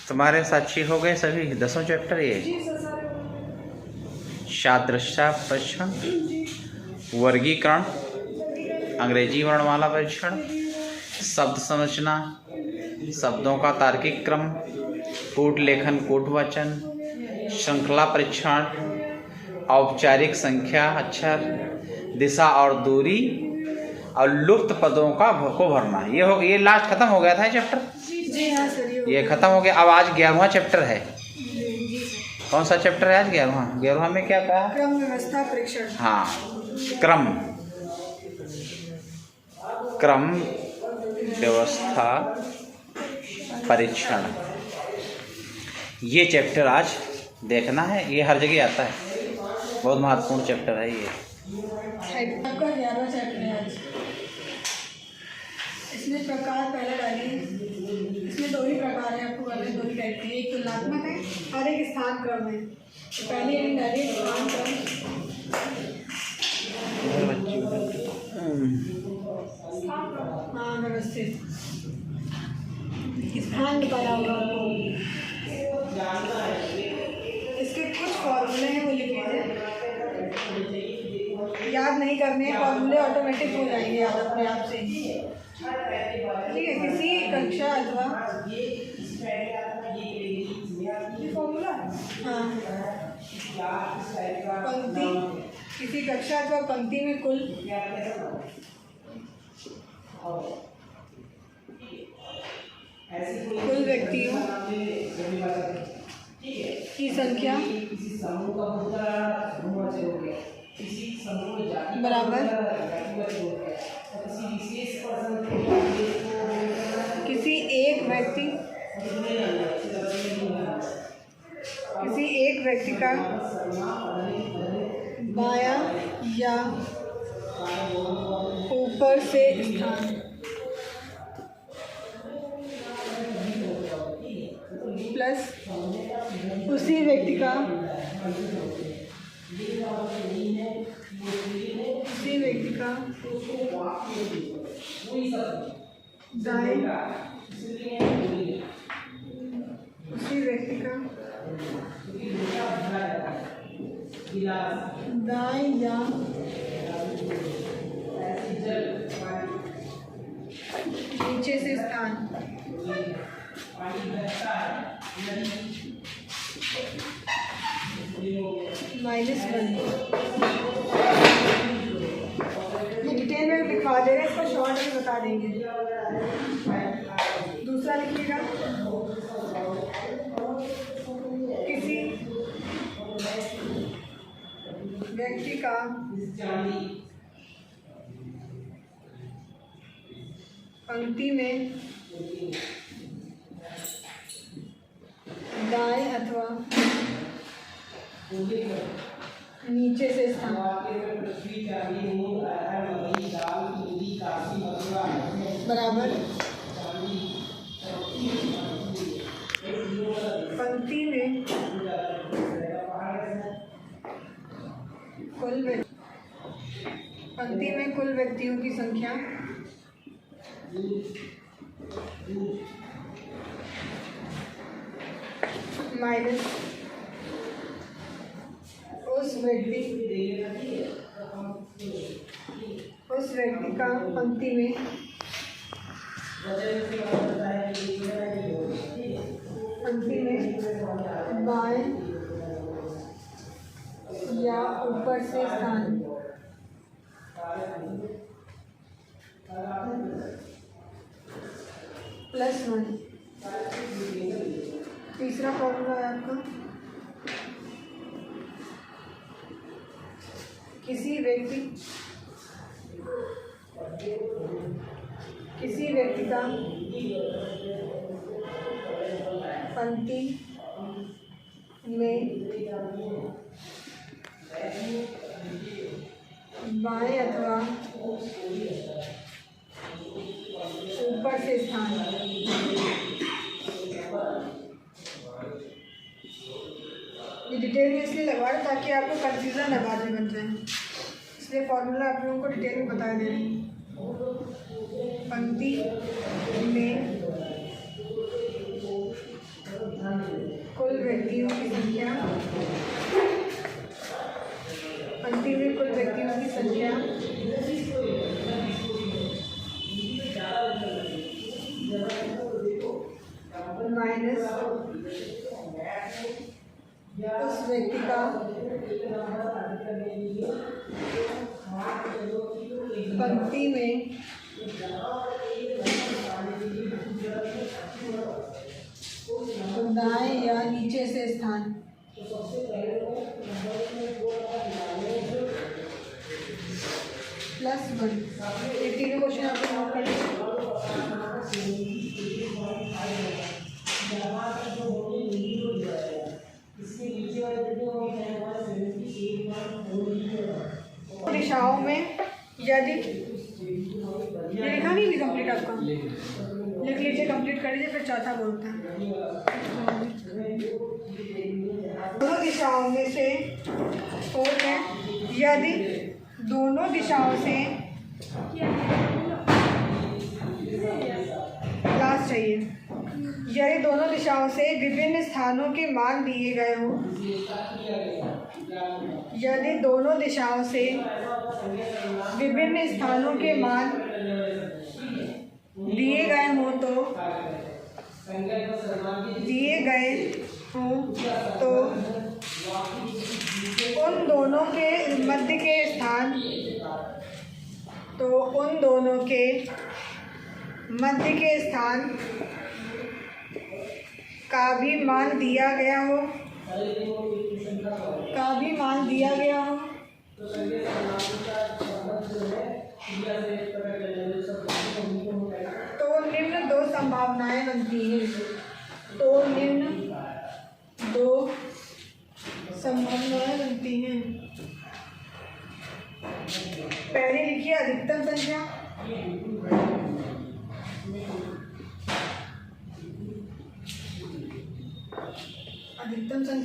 तुम्हारे साक्षी हो गए सभी 10 चैप्टर। ये सादृश्य परीक्षण, वर्गीकरण, अंग्रेजी वर्णमाला परीक्षण, शब्द संरचना, शब्दों का तार्किक क्रम, कूट लेखन कूट वचन, श्रृंखला परीक्षण, औपचारिक संख्या अक्षर, दिशा और दूरी, और लुप्त पदों को भरना। ये लास्ट खत्म हो गया था चैप्टर। जी हाँ सर, ये खत्म हो गया। अब आज 11वां चैप्टर है। कौन सा चैप्टर है आज? 11वां में क्या कहा? क्रम व्यवस्था परीक्षण। हाँ, क्रम व्यवस्था परीक्षण, ये चैप्टर आज देखना है। ये हर जगह आता है, बहुत महत्वपूर्ण चैप्टर है ये। आपका 11वां चैप्टर है आज। इसमें प्रकार पहला डालिए। इसमें 2 ही प्रकार है, आपको पहले 2 ही टाइप के, एक तुलनात्मक है और एक स्थान क्रम है। तो पहले हम डालिए स्थान क्रम। हाँ, व्यवस्थित स्थान बताया होगा आपको। इसके कुछ फॉर्मूले हैं, वो लिख लीजिए। याद नहीं करने, फॉर्मूले ऑटोमेटिक हो जाएंगे याद अपने आप से। ठीक है, किसी कक्षा अथवा फॉर्मूला, हाँ, पंक्ति, किसी कक्षा अथवा पंक्ति में कुल व्यक्तियों की संख्या बराबर किसी एक व्यक्ति का बायां या ऊपर से स्थान प्लस उसी व्यक्ति का दाएं या नीचे से स्थान -1। ये डिटेल में लिखवा दे रहे हैं, इसको शॉर्ट में बता देंगे। दूसरा लिखिएगा, किसी व्यक्ति का पंक्ति में दाएं अथवा नीचे से स्थान बराबर पंक्ति में कुल व्यक्तियों की संख्या माइनस उस व्यक्ति का पंक्ति में बाएं या ऊपर से स्थान +1। तीसरा फॉर्मूला है आपका, किसी व्यक्ति का पंक्ति में बाएं अथवा ऊपर से स्थान। ये डिटेल में इसलिए लगवा रहे ताकि आपको कंफ्यूजन ना बाद में बन जाए, इसलिए फॉर्मूला आप लोगों को डिटेल में बता दे रहे हैं। पंक्ति में कुल व्यक्तियों की संख्या, पंक्ति में कुल व्यक्तियों की संख्या माइनस उस व्यक्ति का पंक्ति में दाएं या नीचे से स्थान। +1। ये तीनों क्वेश्चन आपको नोट कर लीजिए। दिशाओं में यदि ये लिखा नहीं भी कंप्लीट आपका लिख लीजिए, कंप्लीट कर लीजिए, फिर चौथा बोलते हैं। दोनों दिशाओं में से फोर्थ है, यदि दोनों दिशाओं से क्लास चाहिए, यदि दोनों दिशाओं से विभिन्न स्थानों के मान दिए गए हों, यदि दोनों दिशाओं से विभिन्न स्थानों के मान दिए गए हों तो उन दोनों के मध्य के स्थान का भी मान दिया गया हो, तो निम्न दो संभावनाएं बनती हैं। पहले लिखिए अधिकतम संख्या,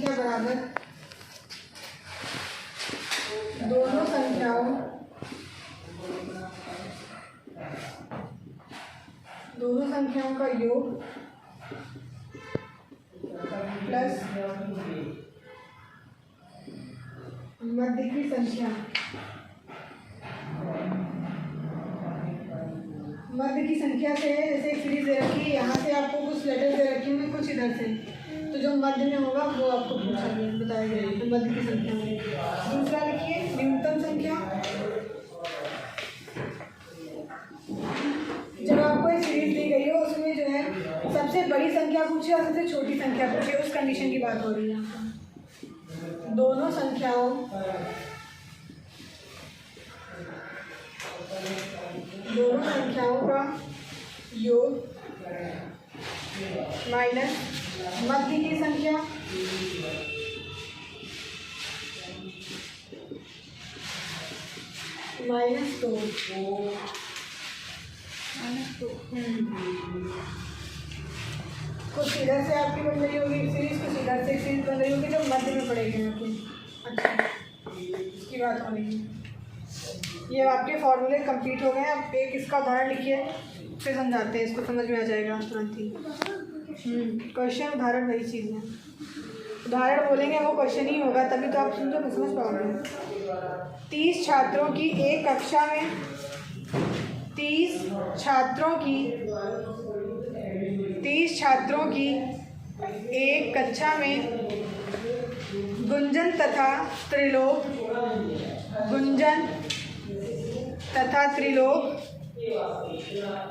बराबर दोनों संख्याओं का योग प्लस मध्य की संख्या। मध्य की संख्या से जैसे एक सीरीज दे रखी है, यहाँ से आपको कुछ लेटर दे रखे होंगे, कुछ इधर से, तो जो मध्य में होगा वो आपको बताया गया है मध्य की संख्या में। दूसरा लिखिए न्यूनतम संख्या। जब आपको एक सीरीज दी गई हो उसमें जो है सबसे बड़ी संख्या पूछे और सबसे छोटी संख्या पूछे, उस कंडीशन की बात हो रही है। दोनों संख्याओं का योग माइनस मध्य की संख्या -2। कुछ इधर से आपकी बन रही होगी सीरीज, कुछ इधर से सीरीज बन रही होगी जो मध्य में पड़ेगी आपकी। अच्छा, इसकी बात हो रही है। ये आपके फॉर्मूले कंप्लीट हो गए। अब एक इसका उदाहरण लिखिए, फिर समझाते हैं, इसको समझ में आ जाएगा तुरंत ही। क्वेश्चन उदाहरण वही चीज़ है, उदाहरण बोलेंगे वो क्वेश्चन ही होगा, तभी तो आप समझ पाओगे। 30 छात्रों की एक कक्षा में 30 छात्रों की एक कक्षा में गुंजन तथा त्रिलोक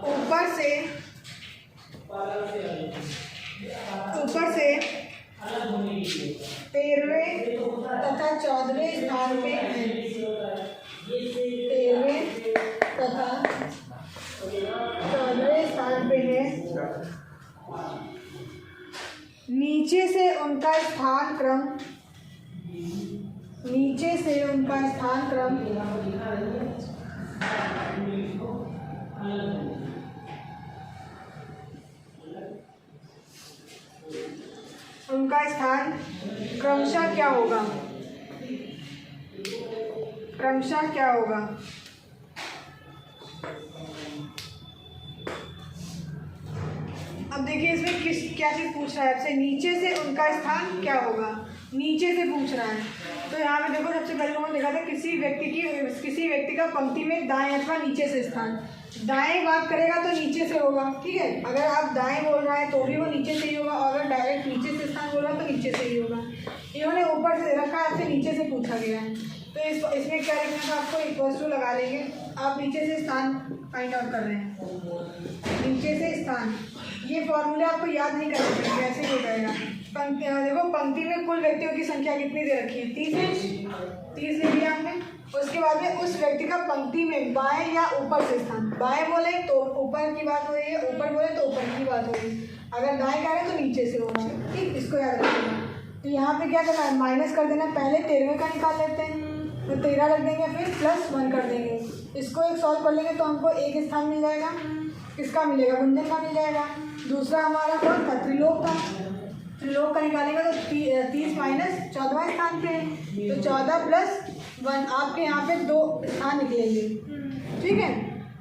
ऊपर से 13वें तथा 14वें स्थान पे हैं। 13वें तथा 14वें स्थान पे है। नीचे से उनका स्थान उनका स्थान क्रमशः क्या होगा? क्रमशः क्या होगा? अब देखिए इसमें क्या चीज़ पूछ रहा है आपसे, नीचे से उनका स्थान क्या होगा, नीचे से पूछ रहा है। तो यहाँ पे देखो सबसे पहले हमने देखा था किसी व्यक्ति का पंक्ति में दाएं अथवा नीचे से स्थान। दाएं बात करेगा तो नीचे से होगा, ठीक है। अगर आप दाएं बोल रहे हैं तो भी वो नीचे से ही होगा, और अगर डायरेक्ट नीचे से स्थान बोल रहा है तो नीचे से ही होगा। इन्होंने ऊपर से रखा है, आपसे नीचे से पूछा गया है, तो इसमें क्या लिखना था आपको, इक्वल्स टू लगा लेंगे। आप नीचे से स्थान फाइंड आउट कर रहे हैं, नीचे से स्थान। ये फॉर्मूला आपको याद नहीं करना चाहिए, ऐसे ही हो जाएगा। देखो पंक्ति में कुल व्यक्तियों की संख्या कितनी दे रखी है, 30 है, 30 ले लिया हमने। उसके बाद में उस व्यक्ति का पंक्ति में बाएं या ऊपर से स्थान, बाएं बोले तो ऊपर की बात हो रही है, ऊपर बोले तो ऊपर की बात हो रही है, अगर दाएं करें तो नीचे से होगा, ठीक। इसको याद रखिएगा। तो यहाँ पे क्या करना है, माइनस कर देना। पहले 13वें का निकाल लेते हैं, तो 13 रख देंगे, फिर +1 कर देंगे। इसको एक सॉल्व कर लेंगे तो हमको एक स्थान मिल जाएगा, किसका मिलेगा, गुंजन का मिल जाएगा। दूसरा हमारा कौन था, त्रिलोक का। त्रिलोक का निकालेंगे तो 30 माइनस 14वां स्थान पे है, तो 14 + 1 आपके यहाँ पे 2 स्थान निकलेंगे, ठीक है।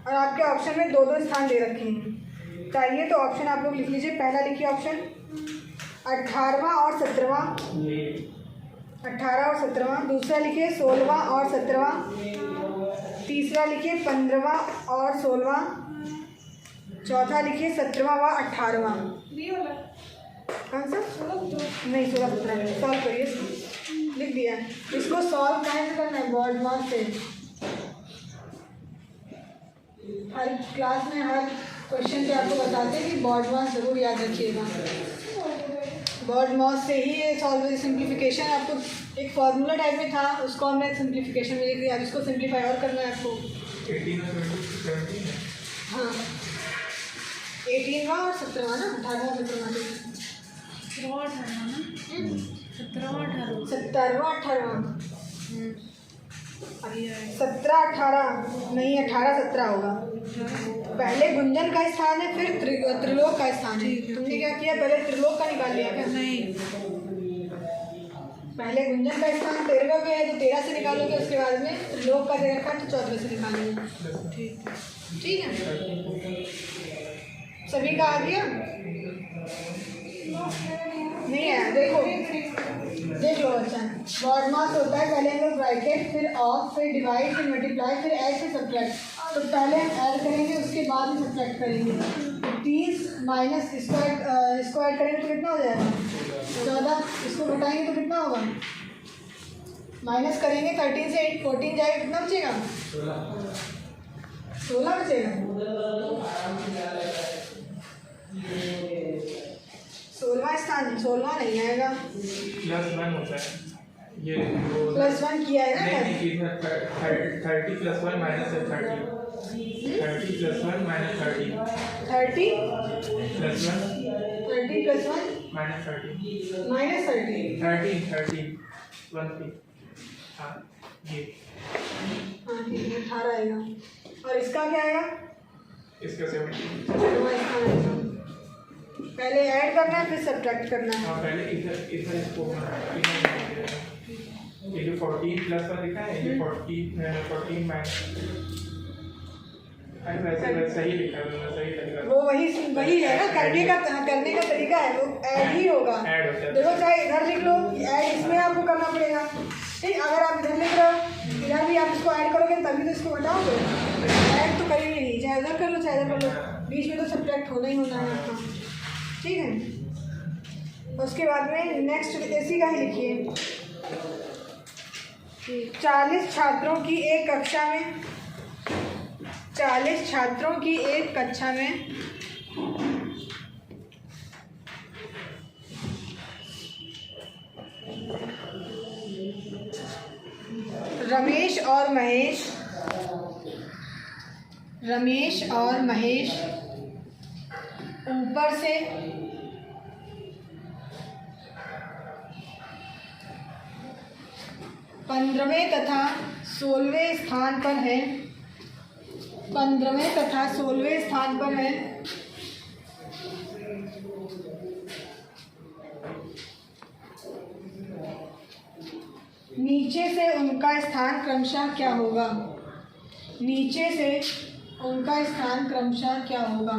और आपके ऑप्शन में 2-2 स्थान दे रखे हैं, चाहिए तो ऑप्शन आप लोग लिख लीजिए। पहला लिखिए ऑप्शन 18वां और 17वां, 18 और 17वां। दूसरा लिखिए 16वां और 17वां। तीसरा लिखिए 15वां और 16वां। चौथा लिखिए 17वां व 18वां। कौन सा, नहीं 16-17 सॉल्व करिए, लिख दिया। इसको सॉल्व कहाँ से करना है, बॉर्डमास से। हर क्लास में हर क्वेश्चन पे आपको बताते हैं कि बॉर्डमास जरूर याद रखिएगा। बॉर्डमास से ही ये सॉल्व सिंप्लीफिकेशन, आपको एक फॉर्मूला टाइप में था, उसको हमने सिंप्लीफिकेशन में लिख दिया। अब इसको सिंप्लीफाई और करना है आपको। 18 हाँ, 18वां और 17वां ना, 18वां 17वां 17-18 नहीं, 18-17 होगा। पहले गुंजन का स्थान है, फिर त्रिलोक का स्थान है। तुमने क्या किया, पहले त्रिलोक का निकाल लिया क्या? नहीं, पहले गुंजन का स्थान 13वें पे है तो 13 से निकालोगे, उसके बाद में त्रिलोक का दे रखा है तो 14वें से निकालोगे, ठीक है। सभी का आ गया, नहीं है, देखो देख लो अच्छा। बॉडमास होता है, पहले हम लोग ब्रैकेट, फिर ऑफ, फिर डिवाइड, फिर मल्टीप्लाई, फिर ऐड, फिर सब्ट्रैक्ट। तो पहले हम ऐड करेंगे, उसके बाद ही सब्ट्रैक्ट करेंगे। 30 माइनस इसको ऐड करेंगे तो कितना हो जाएगा, 14। इसको घटाएंगे तो कितना होगा, माइनस करेंगे 13 से 14 जाएगा, कितना बचेगा, 16 बचेगा। 16वां स्थान, 16वां नहीं आएगा, +1 होता है ये, +1 किया है ना, 30 + 1 - 30, 30 + 1 - 30, 30 +1 30 + 1 -30, -30 13 हाँ ये, हाँ ठीक है, 18 आएगा। और इसका क्या आएगा, इसका 17। पहले ऐड करना है, फिर सब्ट्रैक्ट करना है। हाँ पहले इधर इसको ये जो 14 + 1 लिखा है, ये 14 माइनस, वैसे ही लिखा है, सही तरीका, वो वही है ना, करने का तरीका है, वो ऐड ही होगा। देखो चाहे इधर लिख लो, ऐड इसमें आपको करना पड़ेगा, ठीक। अगर आप इधर लिख रहे हो, इधर भी आप इसको ऐड करोगे तभी तो इसको घटाओगे, ऐड तो करेंगे नहीं, चाहे उधर कर लो चाहे इधर कर लो, बीच में तो सब्ट्रैक्ट होना ही होना है आपका, ठीक है। उसके बाद में नेक्स्ट इसी का ही लिखिए। 40 छात्रों की एक कक्षा में, 40 छात्रों की एक कक्षा में रमेश और महेश ऊपर से 15वें तथा 16वें स्थान पर है, 15वें तथा 16वें स्थान पर है। नीचे से उनका स्थान क्रमशः क्या होगा? नीचे से उनका स्थान क्रमशः क्या होगा?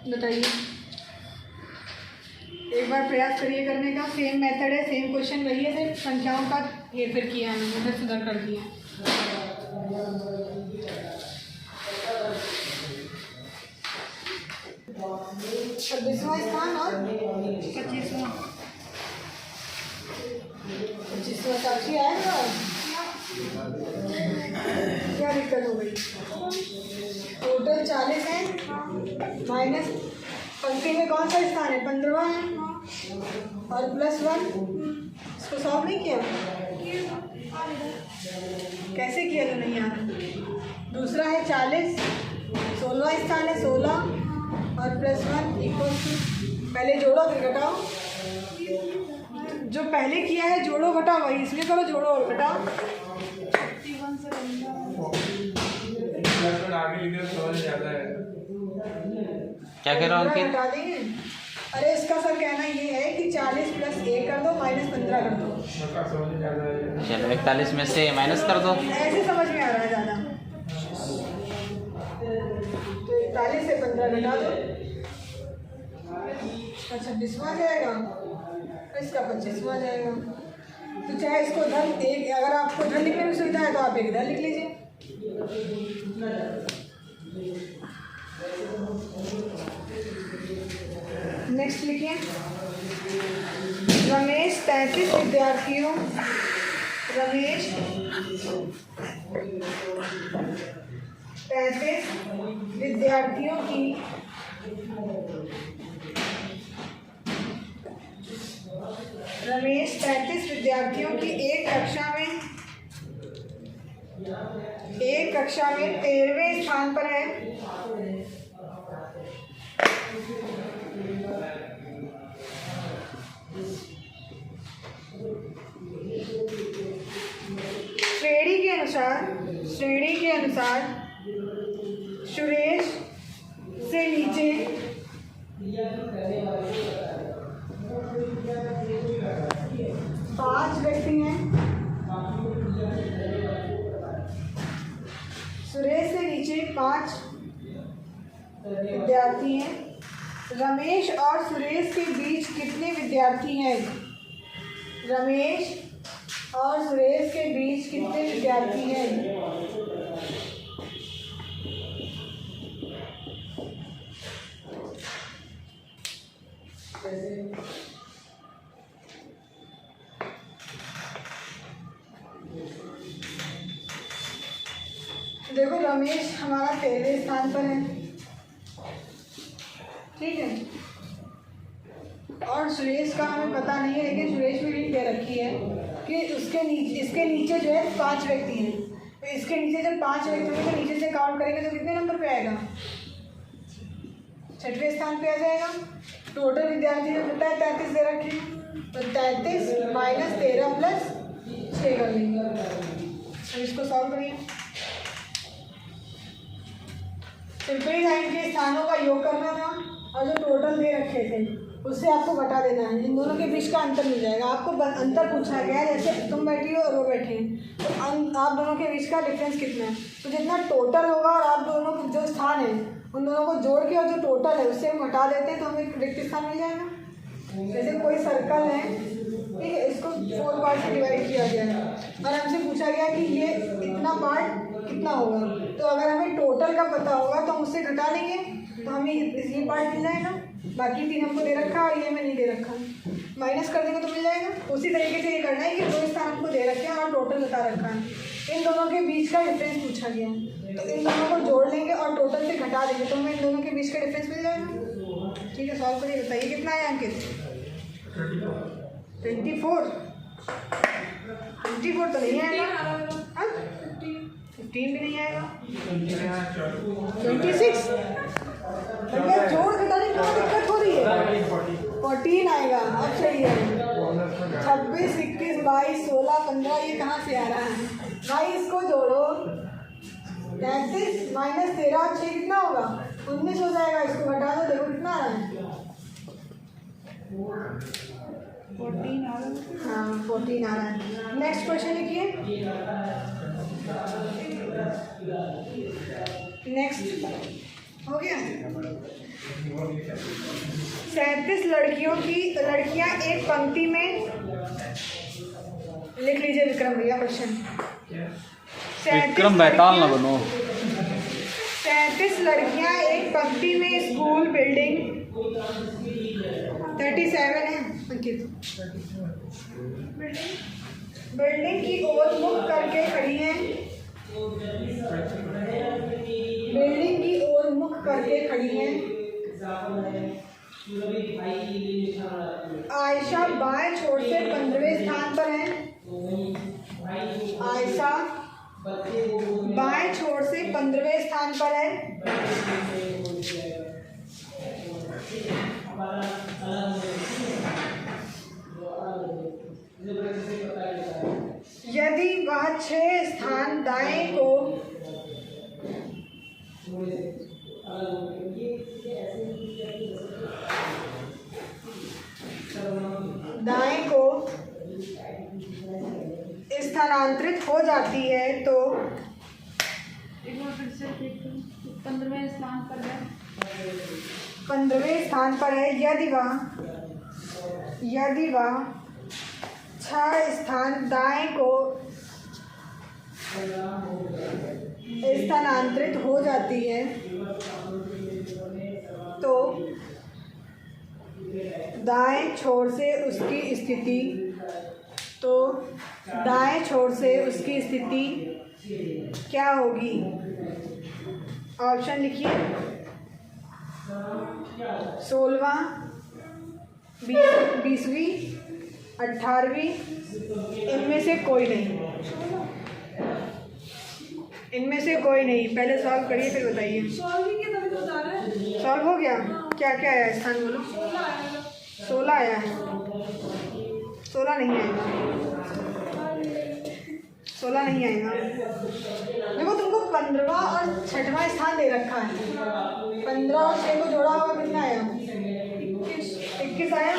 बताइए, एक बार प्रयास करिए करने का। सेम मेथड है, सेम क्वेश्चन वही है, सिर्फ संख्याओं का हेरफेर किया है, मैंने सुधार कर दिया। 26वां स्थान और 25वां साक्षी आएगा। क्या दिक्कत हो गई? टोटल 40 है, माइनस पंक्ति में कौन सा स्थान है? 15वां है और +1। इसको सॉल्व नहीं किया? कैसे किया तो नहीं यार। दूसरा है 40, 16वां स्थान है 16 और +1 इक्वल टू, पहले जोड़ो फिर घटाओ। जो पहले किया है जोड़ो घटाओ वही, इसलिए करो जोड़ो और घटाओ। क्या कह रहा हूँ अंकित? हटा देंगे। अरे इसका सर कहना ये है कि 40 + 1 कर दो, -15 कर दो। चलो 41 में से माइनस कर दो। ऐसे समझ में आ रहा है ज़्यादा। तो 41 से 15 घटा दो। अच्छा 26वां जाएगा, इसका 25वां जाएगा। तो चाहे इसको धन एक, अगर आपको धन लिखने में सुविधा है तो आप एक इधर लिख लीजिए। नेक्स्ट लिखिए, रमेश 33 विद्यार्थियों की रमेश 33 विद्यार्थियों की एक कक्षा में 13वें स्थान पर है। श्रेणी के अनुसार सुरेश से नीचे 5 व्यक्ति हैं। सुरेश से नीचे 5 विद्यार्थी हैं। रमेश और सुरेश के बीच कितने विद्यार्थी हैं? रमेश और सुरेश के बीच कितने विद्यार्थी हैं? देखो रमेश हमारा पहले स्थान पर है, ठीक है, और सुरेश का हमें पता नहीं है, लेकिन सुरेश भी लिख दे रखी है कि इसके नीचे जो है 5 व्यक्ति हैं। तो इसके नीचे जब 5 व्यक्ति होंगे तो नीचे से काउंट करेंगे तो कितने नंबर पे आएगा? 6वें स्थान पे आ जाएगा। टोटल विद्यार्थी ने पता है 33 दे रखे हैं, तो 33 - 13 + 6 कर लेंगे। अब इसको सॉल्व करिए। सिंपली लाइन के स्थानों का योग करना था और जो टोटल दे रखे थे उससे आपको बता देना है। इन दोनों के बीच का अंतर मिल जाएगा। आपको अंतर पूछा गया है, जैसे तुम बैठी हो और वो बैठे हैं, तो आप दोनों के बीच का डिफरेंस कितना है। तो जितना टोटल होगा और आप दोनों के जो स्थान है उन दोनों को जोड़ के और जो टोटल है उससे हम हटा देते हैं तो हमें रिक्त स्थान मिल जाएगा। जैसे कोई सर्कल है, ठीक है, इसको 4 पार्ट से डिवाइड किया गया है और हमसे पूछा गया कि ये इतना पार्ट कितना होगा। तो अगर हमें टोटल का पता होगा तो हम उससे घटा लेंगे तो हमें ये पार्ट मिल जाएगा। बाकी 3 हमको दे रखा और ये में नहीं दे रखा, माइनस कर देंगे तो मिल जाएगा। उसी तरीके से ये करना है कि 2 स्थान हमको दे रखे हैं और टोटल बता रखा है। इन दोनों के बीच का डिफरेंस पूछा गया है, तो इन दोनों को जोड़ लेंगे और टोटल से घटा देंगे तो हमें इन दोनों के बीच का डिफरेंस मिल जाएगा। ठीक है, सॉल्व करिए, बताइए कितना आया अंकित? 24 तो नहीं आएगा। 15 भी नहीं आएगा। 26 भैया जोड़ घटाने में क्या दिक्कत हो रही है? 14 आएगा। अब सही है। 26, 21, 22, 16, 15 ये कहाँ से आ रहा है भाई? इसको जोड़ो। 33 माइनस 13 और 6 कितना होगा? 19 हो जाएगा। इसको घटा दो, देखो कितना आ रहा है। 14 आ रहा है। हाँ 14 आ रहा है। नेक्स्ट क्वेश्चन लिखिए। नेक्स्ट हो गया। 37 लड़कियां एक पंक्ति में, लिख लीजिए विक्रम भैया क्वेश्चन। विक्रम बैताल ना बनो। 37 लड़कियां एक पंक्ति में स्कूल बिल्डिंग 37 है अंकित। बिल्डिंग की ओर मुख करके खड़ी हैं। बिल्डिंग की ओर मुख करके खड़ी हैं। आयशा बाएं छोर से 15वें स्थान पर है। आयशा बाएं छोर से 15वें स्थान पर है। यदि वह 6 स्थान दाएं को स्थानांतरित हो जाती है तो 15वें स्थान पर है। 15वें स्थान पर है। यदि वह 6 स्थान दाएं को स्थानांतरित हो जाती है तो दाएं छोर से उसकी स्थिति क्या होगी? ऑप्शन लिखिए। 16वां, 20वीं, 18वीं, इनमें से कोई नहीं। पहले सॉल्व करिए फिर बताइए। सॉल्व हो गया। क्या क्या आया स्थान बोलो। 16 आया है। 16 नहीं आएगा। देखो तुमको 15वां और 6वां स्थान दे रखा है। 15 और 6 को जोड़ा होगा कितना आया? 21 आया।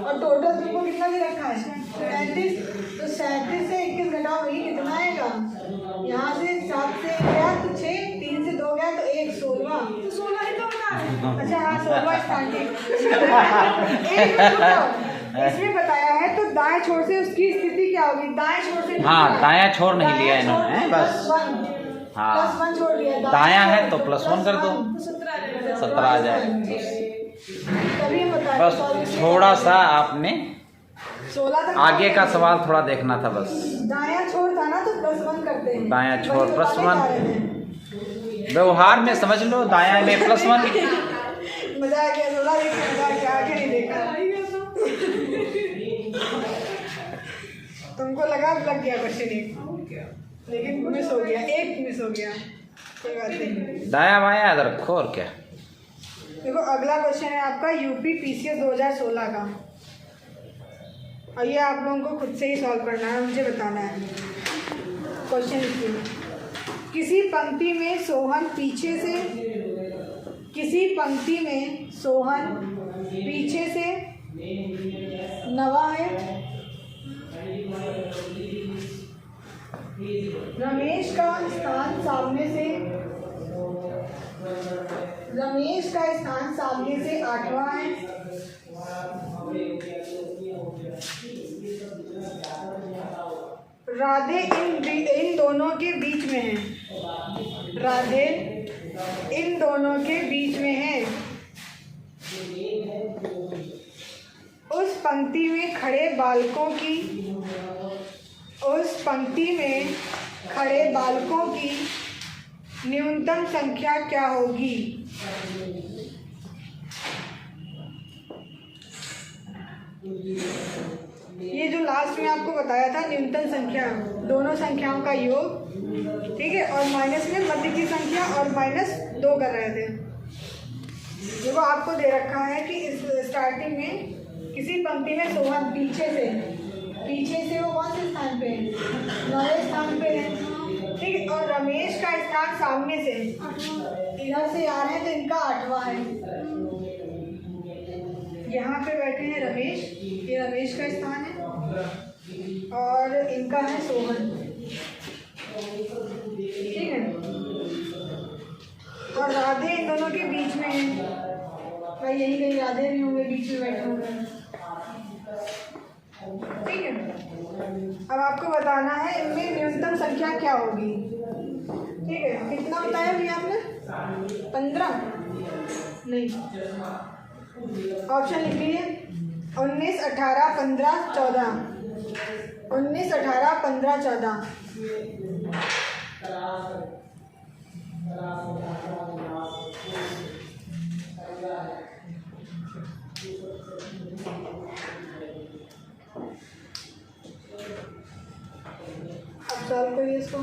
और टोटल तुमको कितना दे रखा है? 37। तो 37 से 21 घटाओ, वही कितना आएगा? यहाँ से 7 से गया तो 6, 3 से 2 गया तो 1, 16। तो 16 ही तो बना है। अच्छा हाँ 16वां स्थान इसमें बताया है। तो दाएं छोर से उसकी स्थिति क्या होगी? दाएं छोर से, हाँ दाया छोर नहीं लिया इन्होंने, बस हाँ +1 छोड़ दिया। दाया है तो +1 कर दो, 17 आ जाए। तभी बताया। बस थोड़ा सा आपने 16 तक आगे का सवाल थोड़ा देखना था बस। दाया छोर था ना तो +1 करते हैं। दाया छोर वही +1 व्यवहार में समझ लो, दाया में +1। मजा आ गया। 16 देख के मजा आ गया, आगे नहीं देखा। तुमको लगा लग गया क्वेश्चन एक, लेकिन मिस हो गया। कोई बात नहीं। दाया बाया इधर रखो और क्या। देखो अगला क्वेश्चन है आपका यूपी पीसीएस 2016 का। और ये आप लोगों को खुद से ही सॉल्व करना है, मुझे बताना है। क्वेश्चन लिखिए। किसी पंक्ति में सोहन पीछे से नवा है। रमेश का स्थान सामने से 8वां है। राधे इन दोनों के बीच में है। उस पंक्ति में खड़े बालकों की न्यूनतम संख्या क्या होगी? ये जो लास्ट में आपको बताया था न्यूनतम संख्या, दोनों संख्याओं का योग, ठीक है, और माइनस में मध्य की संख्या और -2 कर रहे थे। देखो आपको दे रखा है कि इस स्टार्टिंग में किसी पंक्ति में सोहन पीछे से वो कौन से स्थान पे है? 9वें स्थान पे है। ठीक है, और रमेश का स्थान सामने से है, इधर से आ रहे हैं तो इनका 8वां है। यहाँ पे बैठे हैं रमेश, ये रमेश का स्थान है और इनका है सोहन, ठीक है। और राधे इन दोनों के बीच में है, भाई यही कहीं राधे भी होंगे, बीच में बैठे होंगे, ठीक है। अब आपको बताना है इनमें न्यूनतम संख्या क्या होगी, ठीक है। कितना बताया भैया आपने? 15 नहीं, ऑप्शन लिख लीजिए 19, 18, 15, 14। 19, 18, 15, 14। अब सॉल्व करिए इसको।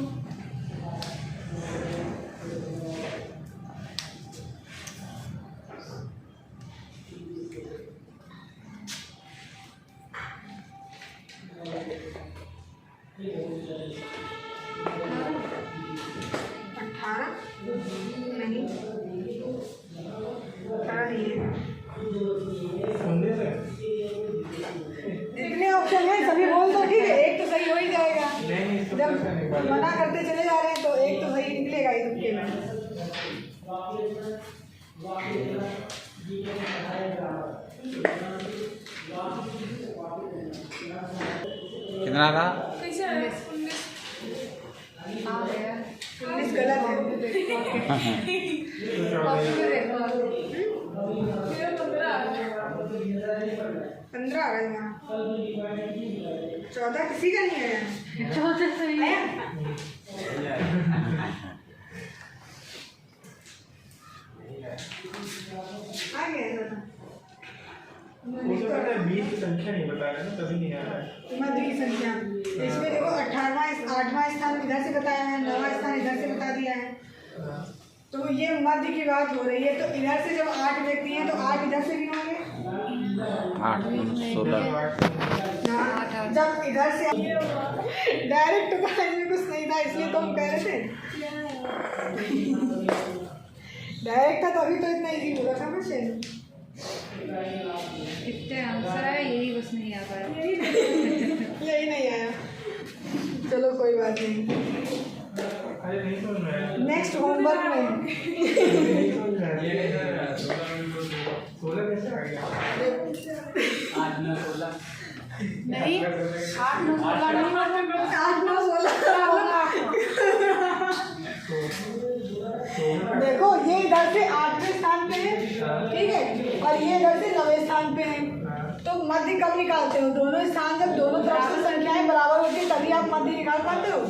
नहीं, 18 नहीं है। जितने ऑप्शन है सभी बोल दो, ठीक है। एक तो सही हो ही जाएगा, जब मना करते चले जा रहे हैं तो एक तो सही निकलेगा ही तुक्के में। कितना रहा? 19 गलत है। 15 आ रहा है यहाँ, 14 किसी का नहीं आया। 14 सही है। आ गया बीच की संख्या नहीं बता रहे ना, तभी नहीं आ रहा है। मध्य की संख्या इसमें देखो 8वां स्थान इधर से बताया है, 9वां स्थान इधर से बता दिया है, तो ये मध्य की बात हो रही है। तो इधर से जब 8 व्यक्ति हैं तो 8 इधर से भी होंगे, 8, 16। हाँ, जब इधर से डायरेक्ट तो इसमें कुछ नहीं था, इसलिए तो हम कह रहे थे डायरेक्ट था, तभी तो इतना इजी होगा, समझ रहे। इतने आंसर है, यही बस नहीं आ पाया। यही नहीं आया, चलो कोई बात नहीं। अरे नहीं समझ में आया। नेक्स्ट होमवर्क में नहीं समझ में आया। 16 कैसे आ गया? नहीं, 8, 9, 16 नहीं, 8, 9, 16 देखो ये इधर से 8वें स्थान पे है, ठीक है, और ये इधर से 9वें स्थान पे है। तो मध्य कब निकालते हो? दोनों स्थान जब दोनों तरफ से संख्याएं बराबर होती है तभी आप मध्य निकाल पाते हो।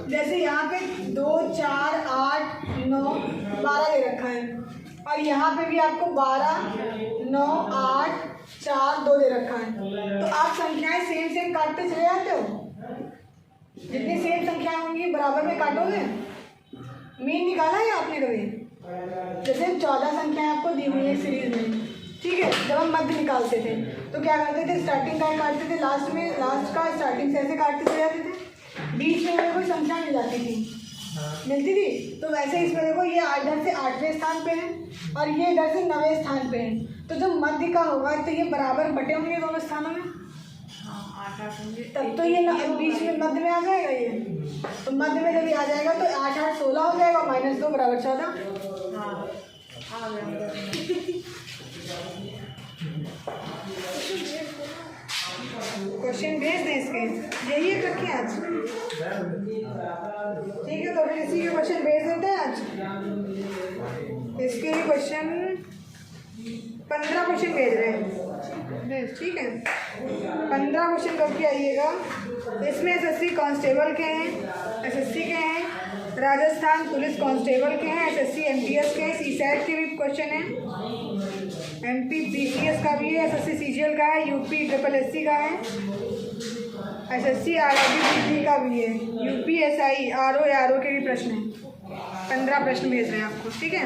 जैसे यहाँ पे 2, 4, 8, 9, 12 दे रखा है, और यहाँ पे भी आपको 12, 9, 8, 4, 2 दे रखा है। तो आप संख्याएं सेम काटते चले जाते हो, जितनी सेम संख्याएं होंगी बराबर में काटोगे। मीन निकाला है आपने कभी? जैसे 14 संख्याएं आपको दी हुई है सीरीज में, ठीक है। जब हम मध्य निकालते थे तो क्या करते थे? स्टार्टिंग का काटते थे, लास्ट का स्टार्टिंग से ऐसे काटते चले जाते थे, बीच में हमें कोई संख्या मिल जाती थी, मिलती थी। तो वैसे इसमें देखो ये इधर से 8वें स्थान पे है और ये इधर से 9वें स्थान पे है। तो जब मध्य का होगा तो ये बराबर बटे होंगे दोनों स्थानों में, तब तो ये बीच में मध्य में आ जाएगा ये। तो मध्य में जब ये आ जाएगा तो 8, 8, 16 हो जाएगा, -2 बराबर 14। क्वेश्चन भेज दें इसके, यही एक रखें आज, ठीक है। तो फिर इसी के क्वेश्चन भेज देते हैं आज। इसके क्वेश्चन 15 क्वेश्चन भेज रहे हैं, ठीक है। 15 क्वेश्चन करके आइएगा। इसमें SSC कांस्टेबल के हैं, SSC के हैं, राजस्थान पुलिस कांस्टेबल के हैं, SSC MTS के हैं, CSAT के भी क्वेश्चन हैं, MP BCS का भी है, SSC CGL का है, UP SSC का है, SSC RRB का भी है, UP SI RO के भी प्रश्न हैं। 15 प्रश्न भेज रहे हैं आपको, ठीक है।